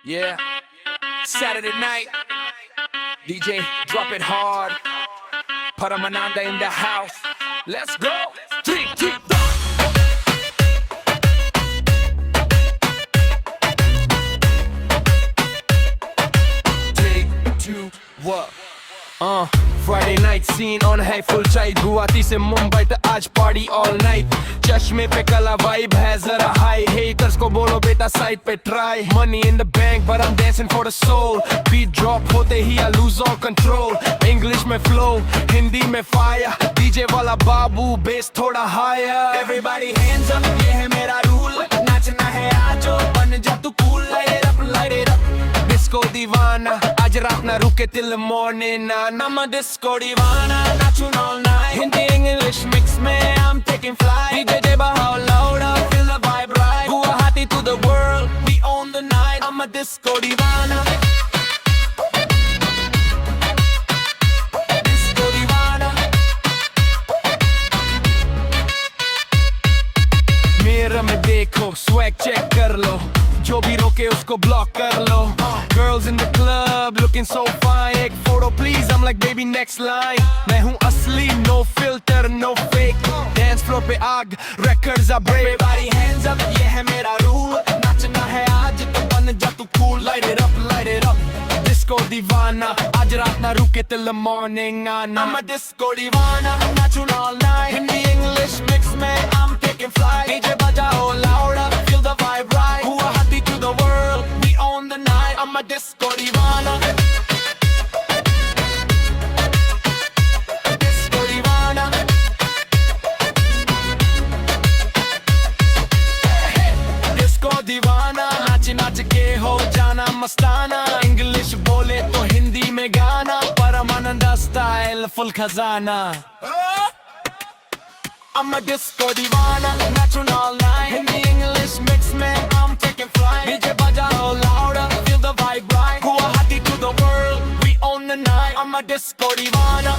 Yeah, Saturday night, DJ drop it hard. Paramananda in the house. Let's go. 3, 2, 2, 1. Friday night scene on है full child Guwahati से मुंबई तक आज party all night चश्मे पे कला vibe है जरा high haters को बोलो बेटा side पे try money in the bank but I'm dancing for the soul beat drop होते ही I lose all control English में flow हिंदी में fire DJ वाला बाबू bass थोड़ा higher everybody hands up ये है मेरा rule नाचना है आजो बन जा तू cool light it up disco दीवाना आज रात ना रुके till the morning ना I'm a disco दीवाना नाचूं all night Hindi English mix में I'm taking flight DJ they बहाओ louder feel the vibe right Guwahati to the world we own the night I'm a disco दीवाना disco दीवाना मेरा में देखो swag check कर लो जो भी रोके उसको block कर लो Girls in the club looking so fine एक photo please I'm like baby next line मैं हूँ असली no filter no fake dance floor पे आग records are break everybody hands up ये है मेरा rule नाचना है आज तो बन जा तू cool light it up disco दीवाना आज रात ना रुके till the morning I'm a disco दीवाना नाचूं all night Hindi English mix में I'm taking flight DJ बजाओ louder feel the vibe right Guwahati to the world we own the night I'm a disco दीवाना disco दीवाना disco दीवाना नाच नाच के हो जाना मस्ताना इंग्लिश बोले तो हिंदी में गाना परमानंदा स्टाइल फुल खजाना I'm a disco दीवाना नाचूं all night Hindi English mix में I'm taking flight DJ बजाओ louder feel the vibe right Guwahati to the world we own the night I'm a disco दीवाना